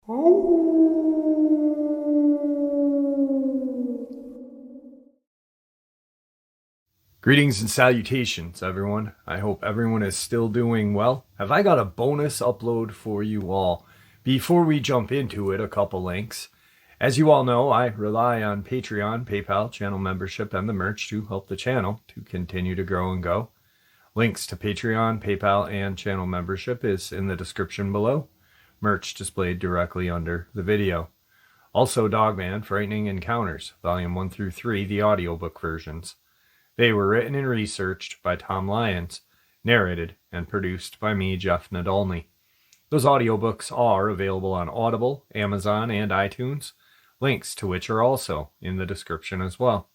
Greetings and salutations, everyone. I hope everyone is still doing well. Have I got a bonus upload for you all? Before we jump into it, a couple links. As you all know, I rely on Patreon, PayPal, channel membership, and the merch to help the channel to continue to grow and go. Links to Patreon, PayPal, and channel membership is in the description below. Merch displayed directly under the video. Also, Dogman, Frightening Encounters, Volume 1 through 3, the audiobook versions. They were written and researched by Tom Lyons, narrated and produced by me, Jeff Nadolny. Those audiobooks are available on Audible, Amazon, and iTunes, links to which are also in the description as well.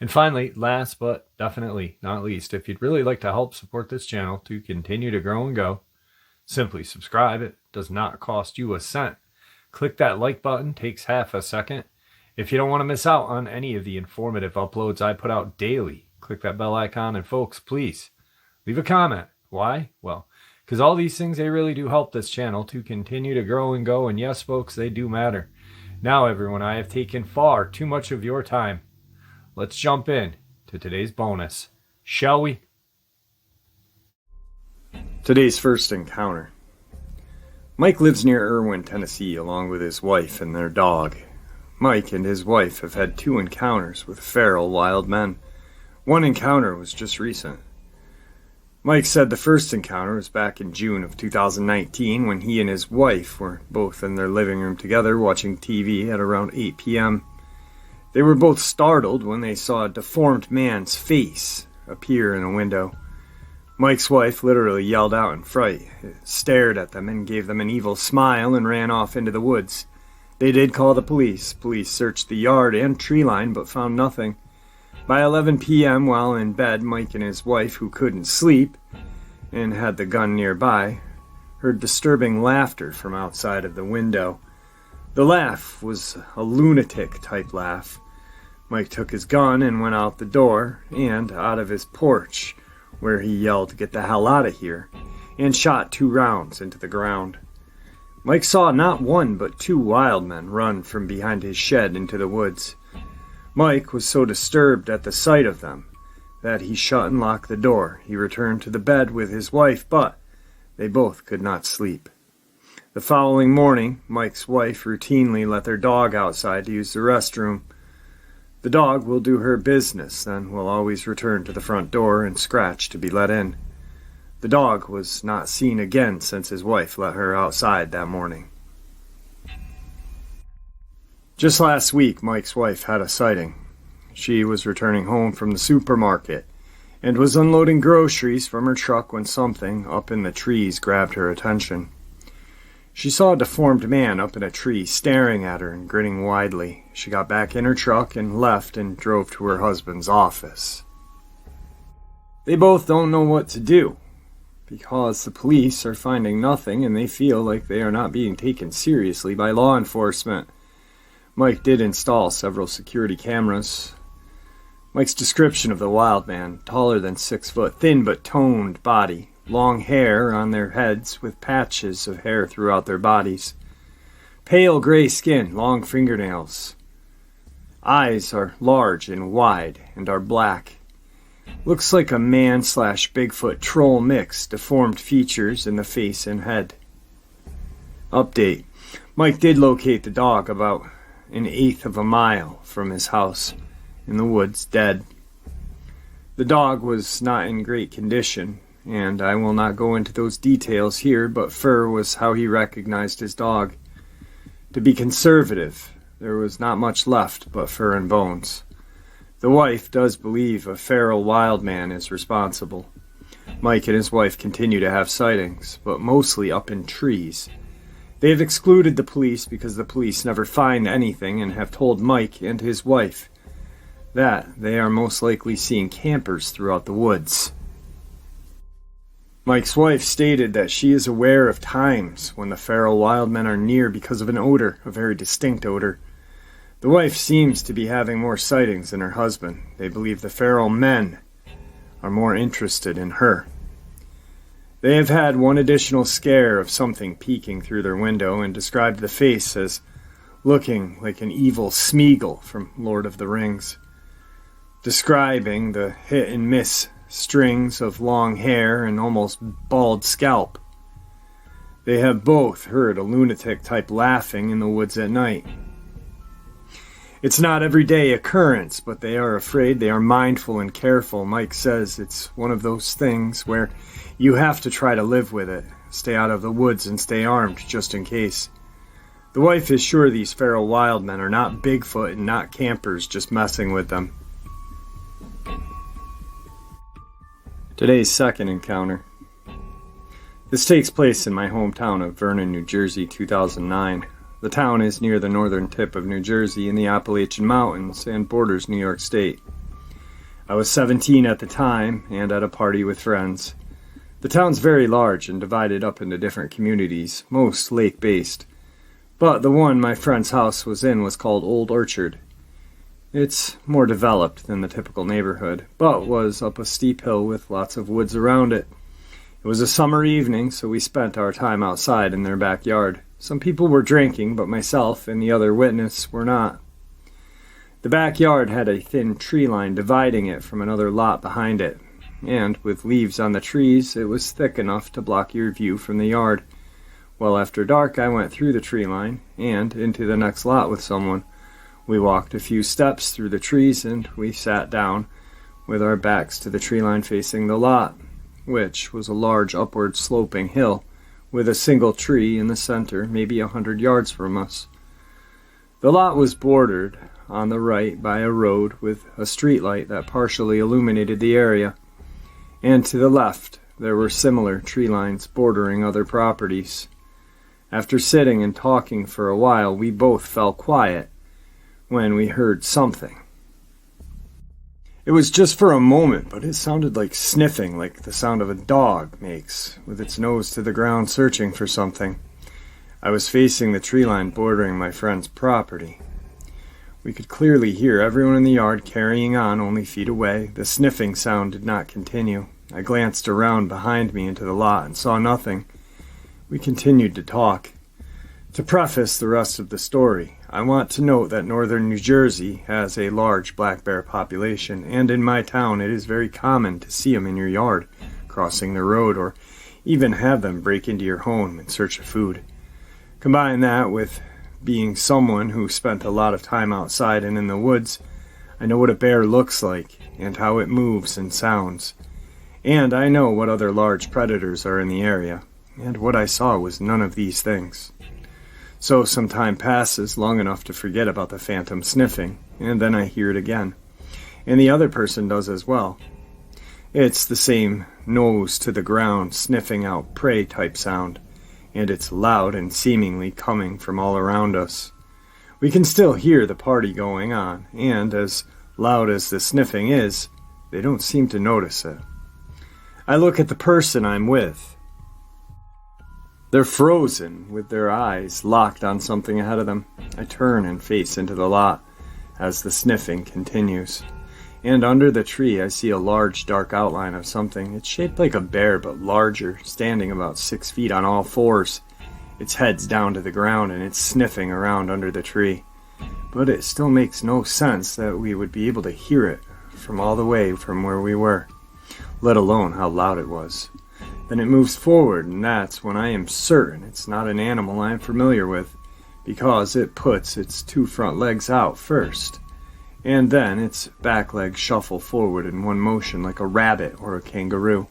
And finally, last but definitely not least, if you'd really like to help support this channel to continue to grow and go, simply subscribe. It does not cost you a cent. Click that like button, takes half a second. If you don't want to miss out on any of the informative uploads I put out daily, click that bell icon, and folks, please leave a comment. Why? Well, because all these things, they really do help this channel to continue to grow and go, and yes, folks, they do matter. Now, everyone, I have taken far too much of your time. Let's jump in to today's bonus, shall we? Today's first encounter. Mike lives near Irwin, Tennessee, along with his wife and their dog. Mike and his wife have had 2 encounters with feral wild men. One encounter was just recent. Mike said the first encounter was back in June of 2019 when he and his wife were both in their living room together watching TV at around 8 p.m. They were both startled when they saw a deformed man's face appear in a window. Mike's wife literally yelled out in fright, stared at them, and gave them an evil smile and ran off into the woods. They did call the police. Police searched the yard and tree line but found nothing. By 11 p.m., while in bed, Mike and his wife, who couldn't sleep and had the gun nearby, heard disturbing laughter from outside of the window. The laugh was a lunatic-type laugh. Mike took his gun and went out the door and out of his porch, where he yelled, "Get the hell out of here," and shot 2 rounds into the ground. Mike saw not 1 but 2 wild men run from behind his shed into the woods. Mike was so disturbed at the sight of them that he shut and locked the door. He returned to the bed with his wife, but they both could not sleep. The following morning, Mike's wife routinely let their dog outside to use the restroom. The dog will do her business, then will always return to the front door and scratch to be let in. The dog was not seen again since his wife let her outside that morning. Just last week, Mike's wife had a sighting. She was returning home from the supermarket and was unloading groceries from her truck when something up in the trees grabbed her attention. She saw a deformed man up in a tree staring at her and grinning widely. She got back in her truck and left and drove to her husband's office. They both don't know what to do because the police are finding nothing and they feel like they are not being taken seriously by law enforcement. Mike did install several security cameras. Mike's description of the wild man: taller than 6 foot, thin but toned body, long hair on their heads with patches of hair throughout their bodies, pale gray skin, long fingernails. Eyes are large and wide and are black. Looks like a man/Bigfoot troll mix, deformed features in the face and head. Update. Mike did locate the dog about 1/8 of a mile from his house in the woods, dead. The dog was not in great condition, and I will not go into those details here, but fur was how he recognized his dog. To be conservative, there was not much left but fur and bones. The wife does believe a feral wild man is responsible. Mike and his wife continue to have sightings, but mostly up in trees. They have excluded the police because the police never find anything and have told Mike and his wife that they are most likely seeing campers throughout the woods. Mike's wife stated that she is aware of times when the feral wild men are near because of an odor, a very distinct odor. The wife seems to be having more sightings than her husband. They believe the feral men are more interested in her. They have had one additional scare of something peeking through their window and described the face as looking like an evil Smeagol from Lord of the Rings, describing the hit-and-miss strings of long hair and almost bald scalp. They have both heard a lunatic-type laughing in the woods at night. It's not everyday occurrence, but they are afraid, they are mindful and careful. Mike says it's one of those things where you have to try to live with it, stay out of the woods and stay armed just in case. The wife is sure these feral wild men are not Bigfoot and not campers just messing with them. Today's second encounter. This takes place in my hometown of Vernon, New Jersey, 2009. The town is near the northern tip of New Jersey in the Appalachian Mountains and borders New York State. I was 17 at the time and at a party with friends. The town's very large and divided up into different communities, most lake-based. But the one my friend's house was in was called Old Orchard. It's more developed than the typical neighborhood, but was up a steep hill with lots of woods around it. It was a summer evening, so we spent our time outside in their backyard. Some people were drinking, but myself and the other witness were not. The backyard had a thin tree line dividing it from another lot behind it, and with leaves on the trees, it was thick enough to block your view from the yard. Well, after dark, I went through the tree line and into the next lot with someone. We walked a few steps through the trees, and we sat down with our backs to the tree line facing the lot, which was a large upward sloping hill with a single tree in the center, maybe 100 yards from us. The lot was bordered on the right by a road with a streetlight that partially illuminated the area, and to the left there were similar tree lines bordering other properties. After sitting and talking for a while, we both fell quiet when we heard something. It was just for a moment, but it sounded like sniffing, like the sound of a dog makes, with its nose to the ground searching for something. I was facing the tree line bordering my friend's property. We could clearly hear everyone in the yard carrying on only feet away. The sniffing sound did not continue. I glanced around behind me into the lot and saw nothing. We continued to talk. To preface the rest of the story, I want to note that northern New Jersey has a large black bear population, and in my town it is very common to see them in your yard, crossing the road, or even have them break into your home in search of food. Combine that with being someone who spent a lot of time outside and in the woods, I know what a bear looks like, and how it moves and sounds. And I know what other large predators are in the area, and what I saw was none of these things. So some time passes, long enough to forget about the phantom sniffing, and then I hear it again. And the other person does as well. It's the same nose to the ground, sniffing out prey type sound, and it's loud and seemingly coming from all around us. We can still hear the party going on, and as loud as the sniffing is, they don't seem to notice it. I look at the person I'm with. They're frozen, with their eyes locked on something ahead of them. I turn and face into the lot as the sniffing continues. And under the tree I see a large dark outline of something. It's shaped like a bear, but larger, standing about 6 feet on all fours. Its head's down to the ground and it's sniffing around under the tree. But it still makes no sense that we would be able to hear it from all the way from where we were, let alone how loud it was. Then it moves forward, and that's when I am certain it's not an animal I am familiar with, because it puts its 2 front legs out first, and then its back legs shuffle forward in one motion like a rabbit or a kangaroo.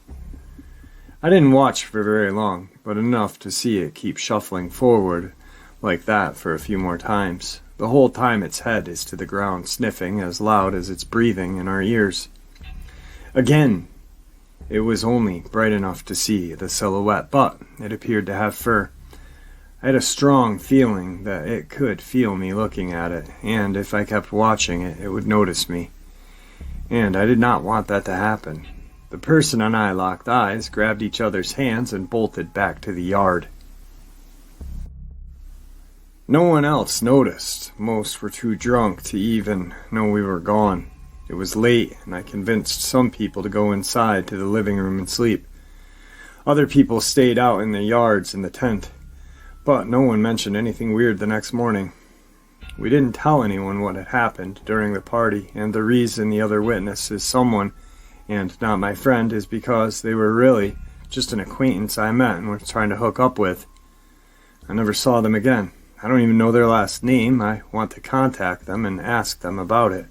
I didn't watch for very long, but enough to see it keep shuffling forward like that for a few more times. The whole time its head is to the ground, sniffing as loud as it's breathing in our ears. Again, it was only bright enough to see the silhouette, but it appeared to have fur. I had a strong feeling that it could feel me looking at it, and if I kept watching it, it would notice me. And I did not want that to happen. The person and I locked eyes, grabbed each other's hands, and bolted back to the yard. No one else noticed. Most were too drunk to even know we were gone. It was late, and I convinced some people to go inside to the living room and sleep. Other people stayed out in the yards in the tent, but no one mentioned anything weird the next morning. We didn't tell anyone what had happened during the party, and the reason the other witness is someone, and not my friend, is because they were really just an acquaintance I met and was trying to hook up with. I never saw them again. I don't even know their last name. I want to contact them and ask them about it.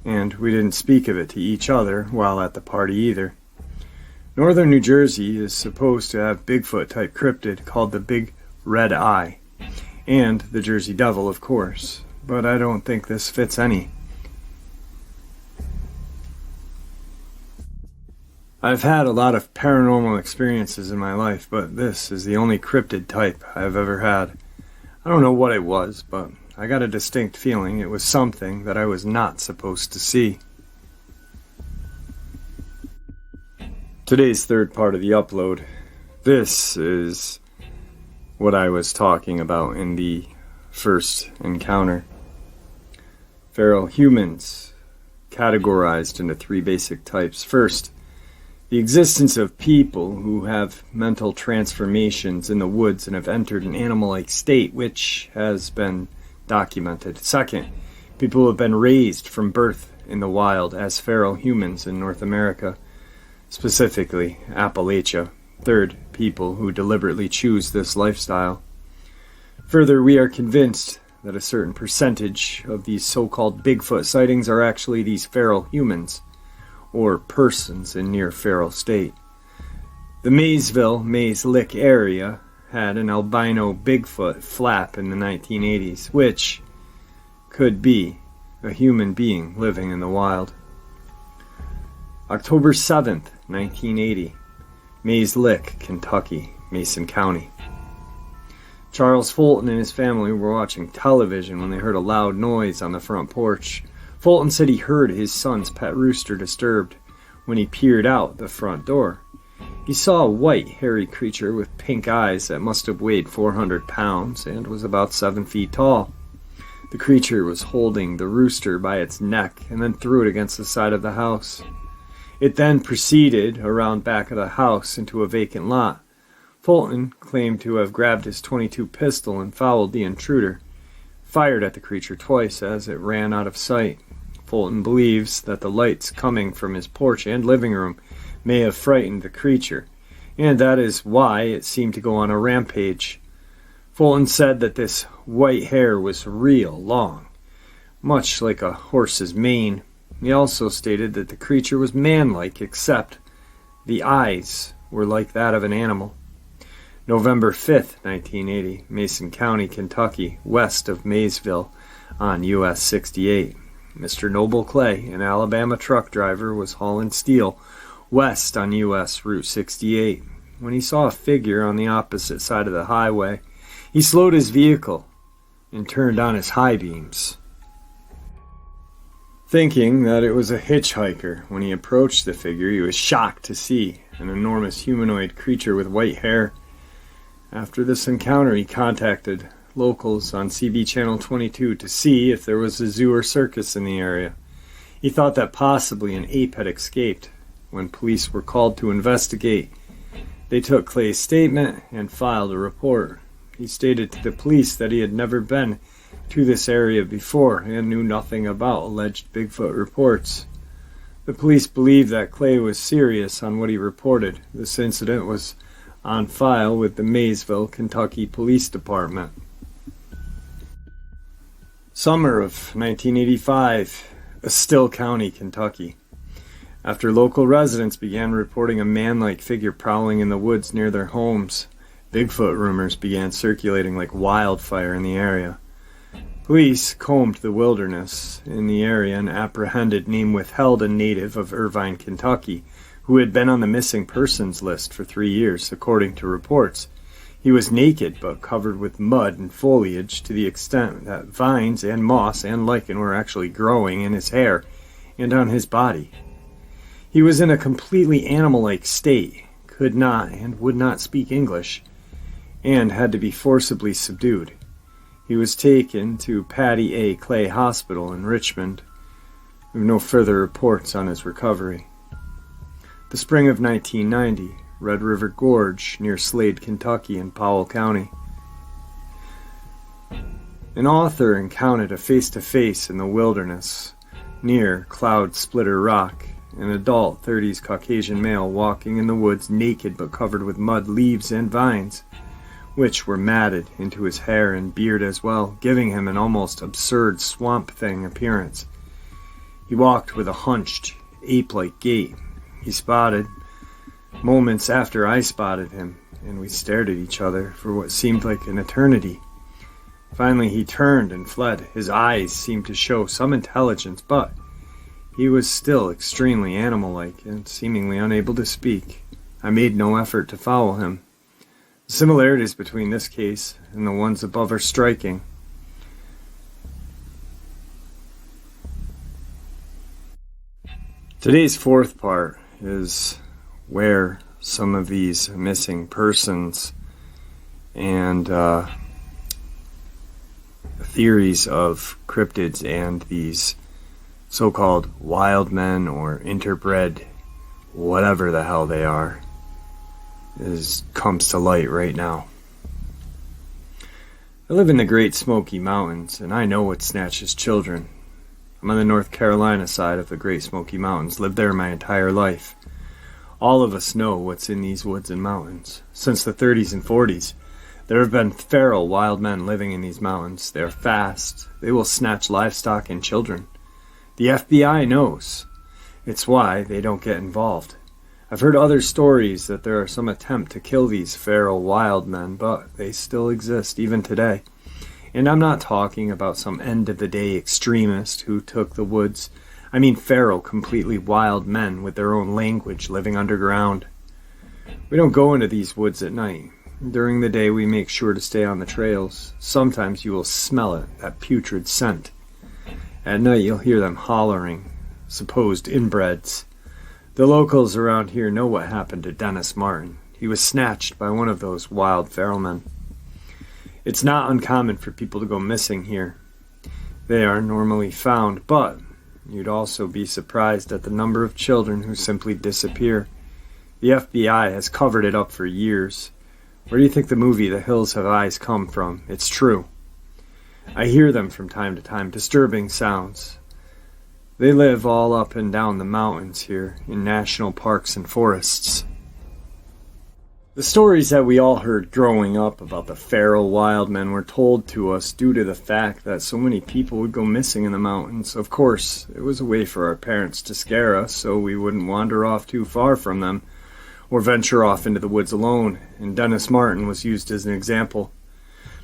And we didn't speak of it to each other while at the party either. Northern New Jersey is supposed to have Bigfoot-type cryptid called the Big Red Eye, and the Jersey Devil, of course, but I don't think this fits any. I've had a lot of paranormal experiences in my life, but this is the only cryptid type I've ever had. I don't know what it was, but I got a distinct feeling it was something that I was not supposed to see. Today's third part of the upload. This is what I was talking about in the first encounter. Feral humans, categorized into three basic types. First, the existence of people who have mental transformations in the woods and have entered an animal-like state, which has been documented. Second, people who have been raised from birth in the wild as feral humans in North America, specifically Appalachia. Third, people who deliberately choose this lifestyle. Further, we are convinced that a certain percentage of these so-called Bigfoot sightings are actually these feral humans, or persons in near feral state. The Mays Lick area had an albino Bigfoot flap in the 1980s, which could be a human being living in the wild. October 7th, 1980, Mays Lick, Kentucky, Mason County. Charles Fulton and his family were watching television when they heard a loud noise on the front porch. Fulton said he heard his son's pet rooster disturbed when he peered out the front door. He saw a white, hairy creature with pink eyes that must have weighed 400 pounds and was about 7 feet tall. The creature was holding the rooster by its neck and then threw it against the side of the house. It then proceeded around back of the house into a vacant lot. Fulton claimed to have grabbed his .22 pistol and followed the intruder, fired at the creature twice as it ran out of sight. Fulton believes that the lights coming from his porch and living room may have frightened the creature, and that is why it seemed to go on a rampage. Fulton said that this white hair was real long, much like a horse's mane. He also stated that the creature was man-like, except the eyes were like that of an animal. November 5th, 1980, Mason County, Kentucky, west of Maysville on US 68. Mr. Noble Clay, an Alabama truck driver, was hauling steel west on US Route 68. When he saw a figure on the opposite side of the highway, he slowed his vehicle and turned on his high beams, thinking that it was a hitchhiker. When he approached the figure, he was shocked to see an enormous humanoid creature with white hair. After this encounter, he contacted locals on CB Channel 22 to see if there was a zoo or circus in the area. He thought that possibly an ape had escaped. When police were called to investigate, they took Clay's statement and filed a report. He stated to the police that he had never been to this area before and knew nothing about alleged Bigfoot reports. The police believed that Clay was serious on what he reported. This incident was on file with the Maysville, Kentucky Police Department. Summer of 1985, Still County, Kentucky. After local residents began reporting a man-like figure prowling in the woods near their homes, Bigfoot rumors began circulating like wildfire in the area. Police combed the wilderness in the area and apprehended name withheld a native of Irvine, Kentucky, who had been on the missing persons list for 3 years, according to reports. He was naked but covered with mud and foliage to the extent that vines and moss and lichen were actually growing in his hair and on his body. He was in a completely animal-like state, could not and would not speak English, and had to be forcibly subdued. He was taken to Patty A. Clay Hospital in Richmond. We have no further reports on his recovery. The spring of 1990, Red River Gorge near Slade, Kentucky in Powell County. An author encountered a face-to-face in the wilderness near Cloud Splitter Rock. An adult 30s Caucasian male walking in the woods naked but covered with mud, leaves, and vines, which were matted into his hair and beard as well, giving him an almost absurd swamp thing appearance. He walked with a hunched, ape-like gait. He spotted moments after I spotted him, and we stared at each other for what seemed like an eternity. Finally he turned and fled. His eyes seemed to show some intelligence, but he was still extremely animal-like and seemingly unable to speak. I made no effort to follow him. The similarities between this case and the ones above are striking. Today's fourth part is where some of these missing persons and theories of cryptids and these so-called wild men or interbred, whatever the hell they are, comes to light right now. I live in the Great Smoky Mountains, and I know what snatches children. I'm on the North Carolina side of the Great Smoky Mountains, lived there my entire life. All of us know what's in these woods and mountains. Since the 30s and 40s, there have been feral wild men living in these mountains. They are fast. They will snatch livestock and children. The FBI knows. It's why they don't get involved. I've heard other stories that there are some attempt to kill these feral wild men, but they still exist even today. And I'm not talking about some end-of-the-day extremist who took the woods. I mean feral, completely wild men with their own language living underground. We don't go into these woods at night. During the day we make sure to stay on the trails. Sometimes you will smell it, that putrid scent. At night you'll hear them hollering, supposed inbreds. The locals around here know what happened to Dennis Martin. He was snatched by one of those wild feral men. It's not uncommon for people to go missing here. They are normally found, but you'd also be surprised at the number of children who simply disappear. The FBI has covered it up for years. Where do you think the movie The Hills Have Eyes come from? It's true. I hear them from time to time, disturbing sounds. They live all up and down the mountains here, in national parks and forests. The stories that we all heard growing up about the feral wild men were told to us due to the fact that so many people would go missing in the mountains. Of course, it was a way for our parents to scare us so we wouldn't wander off too far from them or venture off into the woods alone, and Dennis Martin was used as an example.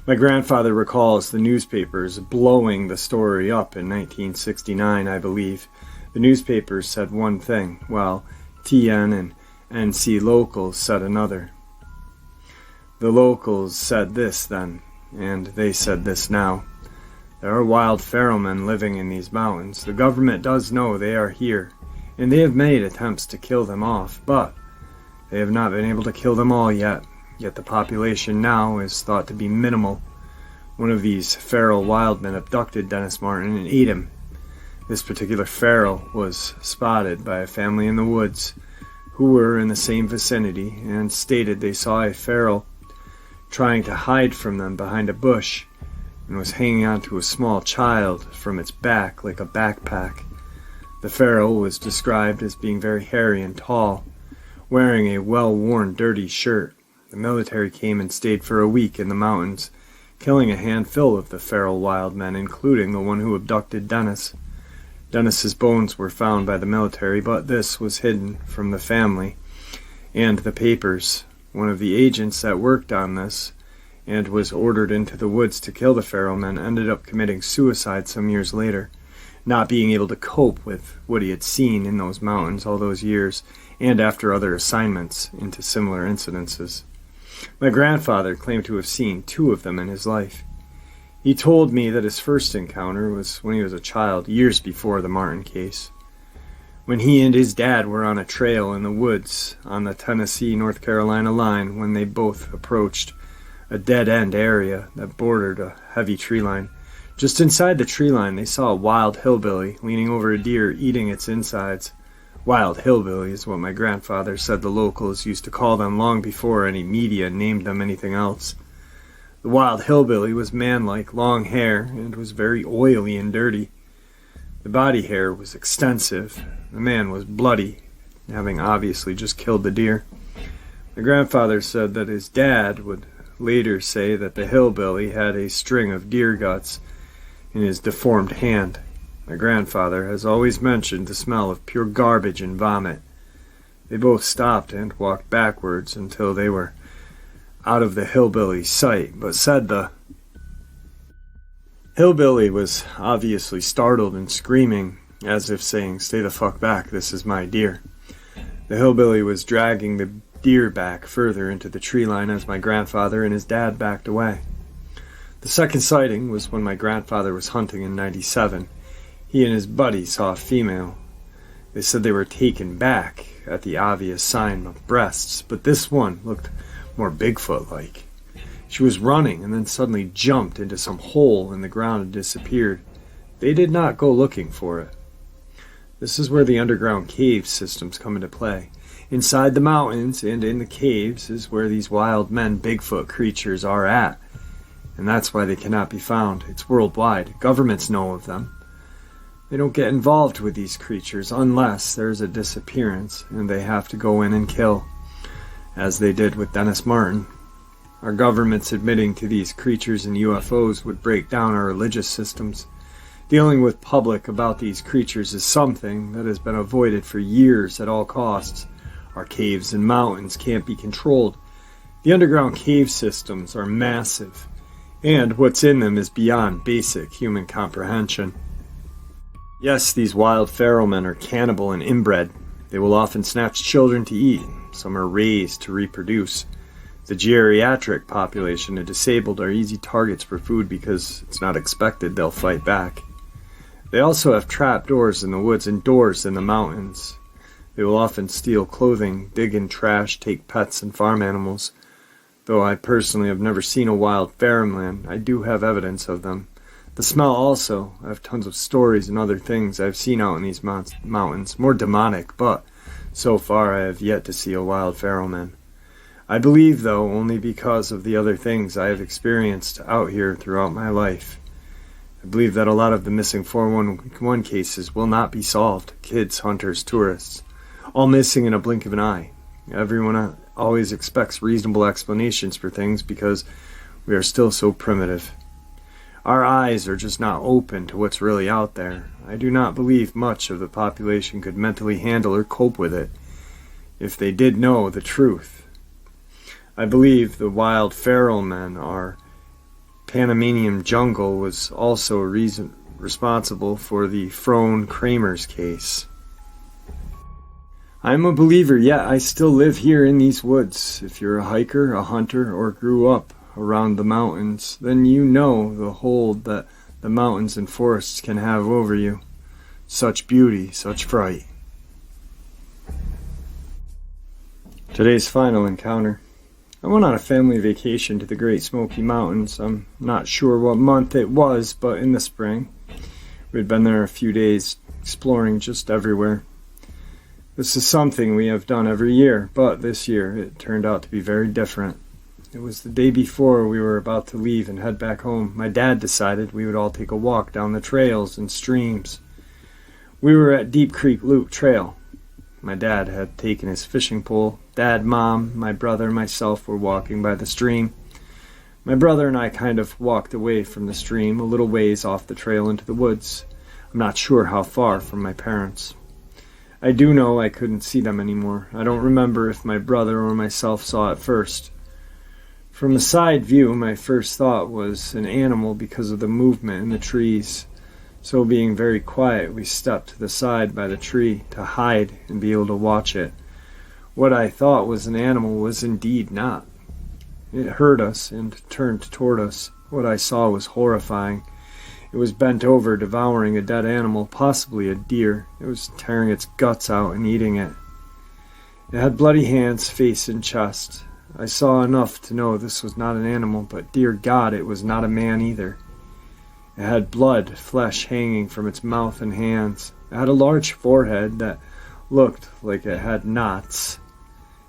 My grandfather recalls the newspapers blowing the story up in 1969, I believe. The newspapers said one thing, while TN and NC locals said another. The locals said this then, and they said this now. There are wild feral men living in these mountains. The government does know they are here, and they have made attempts to kill them off, but they have not been able to kill them all yet. Yet the population now is thought to be minimal. One of these feral wild men abducted Dennis Martin and ate him. This particular feral was spotted by a family in the woods who were in the same vicinity and stated they saw a feral trying to hide from them behind a bush and was hanging onto a small child from its back like a backpack. The feral was described as being very hairy and tall, wearing a well-worn dirty shirt. The military came and stayed for a week in the mountains, killing a handful of the feral wild men, including the one who abducted Dennis. Dennis's bones were found by the military, but this was hidden from the family and the papers. One of the agents that worked on this and was ordered into the woods to kill the feral men ended up committing suicide some years later, not being able to cope with what he had seen in those mountains all those years and after other assignments into similar incidences. My grandfather claimed to have seen 2 of them in his life. He told me that his first encounter was when he was a child, years before the Martin case, when he and his dad were on a trail in the woods on the Tennessee-North Carolina line when they both approached a dead-end area that bordered a heavy tree line. Just inside the tree line, they saw a wild hillbilly leaning over a deer eating its insides. Wild hillbilly is what my grandfather said the locals used to call them long before any media named them anything else. The wild hillbilly was manlike, long hair, and was very oily and dirty. The body hair was extensive. The man was bloody, having obviously just killed the deer. My grandfather said that his dad would later say that the hillbilly had a string of deer guts in his deformed hand. My grandfather has always mentioned the smell of pure garbage and vomit. They both stopped and walked backwards until they were out of the hillbilly's sight, but said the hillbilly was obviously startled and screaming, as if saying, "Stay the fuck back, this is my deer." The hillbilly was dragging the deer back further into the tree line as my grandfather and his dad backed away. The second sighting was when my grandfather was hunting in '97. He and his buddy saw a female. They said they were taken back at the obvious sign of breasts, but this one looked more Bigfoot-like. She was running and then suddenly jumped into some hole in the ground and disappeared. They did not go looking for it. This is where the underground cave systems come into play. Inside the mountains and in the caves is where these wild men Bigfoot creatures are at, and that's why they cannot be found. It's worldwide. Governments know of them. They don't get involved with these creatures unless there's a disappearance and they have to go in and kill, as they did with Dennis Martin. Our governments admitting to these creatures and UFOs would break down our religious systems. Dealing with public about these creatures is something that has been avoided for years at all costs. Our caves and mountains can't be controlled. The underground cave systems are massive, and what's in them is beyond basic human comprehension. Yes, these wild feral men are cannibal and inbred. They will often snatch children to eat. Some are raised to reproduce. The geriatric population and disabled are easy targets for food because it's not expected they'll fight back. They also have trap doors in the woods and doors in the mountains. They will often steal clothing, dig in trash, take pets and farm animals. Though I personally have never seen a wild feral man, I do have evidence of them. The smell also. I have tons of stories and other things I've seen out in these mountains, more demonic, but so far I have yet to see a wild feral man. I believe, though, only because of the other things I have experienced out here throughout my life. I believe that a lot of the missing 411 cases will not be solved. Kids, hunters, tourists, all missing in a blink of an eye. Everyone always expects reasonable explanations for things because we are still so primitive. Our eyes are just not open to what's really out there. I do not believe much of the population could mentally handle or cope with it if they did know the truth. I believe the wild feral men are Panamanian jungle was also responsible for the Frone Kramers case. I am a believer, yet I still live here in these woods. If you're a hiker, a hunter, or grew up around the mountains, then you know the hold that the mountains and forests can have over you. Such beauty, such fright. Today's final encounter. I went on a family vacation to the Great Smoky Mountains. I'm not sure what month it was, but in the spring. We'd been there a few days, exploring just everywhere. This is something we have done every year, but this year it turned out to be very different. It was the day before we were about to leave and head back home. My dad decided we would all take a walk down the trails and streams. We were at Deep Creek Loop Trail. My dad had taken his fishing pole. Dad, Mom, my brother, and myself were walking by the stream. My brother and I kind of walked away from the stream a little ways off the trail into the woods. I'm not sure how far from my parents. I do know I couldn't see them anymore. I don't remember if my brother or myself saw it first. From a side view, my first thought was an animal because of the movement in the trees. So being very quiet, we stepped to the side by the tree to hide and be able to watch it. What I thought was an animal was indeed not. It heard us and turned toward us. What I saw was horrifying. It was bent over, devouring a dead animal, possibly a deer. It was tearing its guts out and eating it. It had bloody hands, face, and chest. I saw enough to know this was not an animal, but dear God, it was not a man either. It had blood, flesh hanging from its mouth and hands. It had a large forehead that looked like it had knots.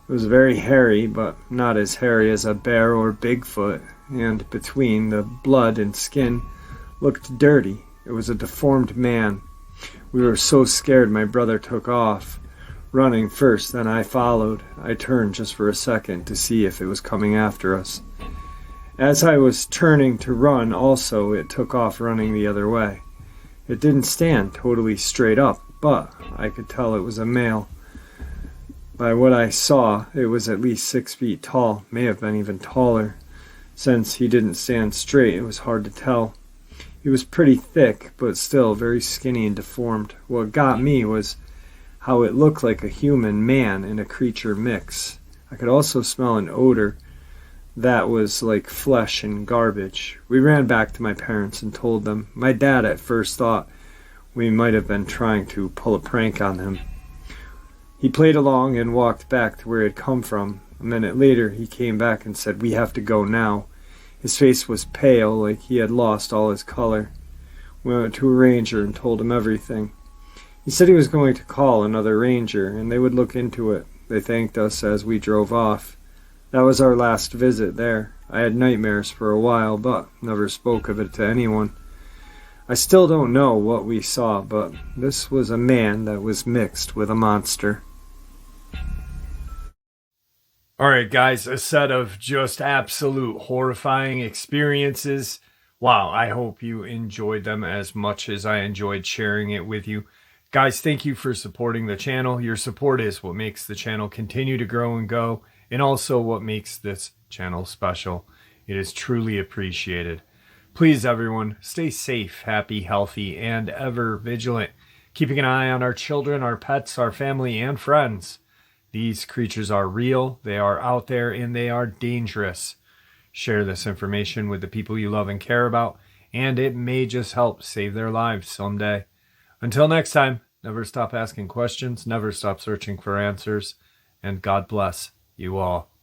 It was very hairy, but not as hairy as a bear or Bigfoot, and between the blood and skin looked dirty. It was a deformed man. We were so scared my brother took off, running first, then I followed. I turned just for a second to see if it was coming after us. As I was turning to run also, it took off running the other way. It didn't stand totally straight up, but I could tell it was a male. By what I saw, it was at least 6 feet tall, may have been even taller. Since he didn't stand straight, it was hard to tell. He was pretty thick, but still very skinny and deformed. What got me was how it looked like a human man and a creature mix. I could also smell an odor that was like flesh and garbage. We ran back to my parents and told them. My dad at first thought we might have been trying to pull a prank on him. He played along and walked back to where he had come from. A minute later, he came back and said, "We have to go now." His face was pale, like he had lost all his color. We went to a ranger and told him everything. He said he was going to call another ranger, and they would look into it. They thanked us as we drove off. That was our last visit there. I had nightmares for a while, but never spoke of it to anyone. I still don't know what we saw, but this was a man that was mixed with a monster. Alright guys, a set of just absolute horrifying experiences. Wow, I hope you enjoyed them as much as I enjoyed sharing it with you. Guys, thank you for supporting the channel. Your support is what makes the channel continue to grow and go, and also what makes this channel special. It is truly appreciated. Please, everyone, stay safe, happy, healthy, and ever vigilant, keeping an eye on our children, our pets, our family, and friends. These creatures are real, they are out there, and they are dangerous. Share this information with the people you love and care about, and it may just help save their lives someday. Until next time, never stop asking questions, never stop searching for answers, and God bless you all.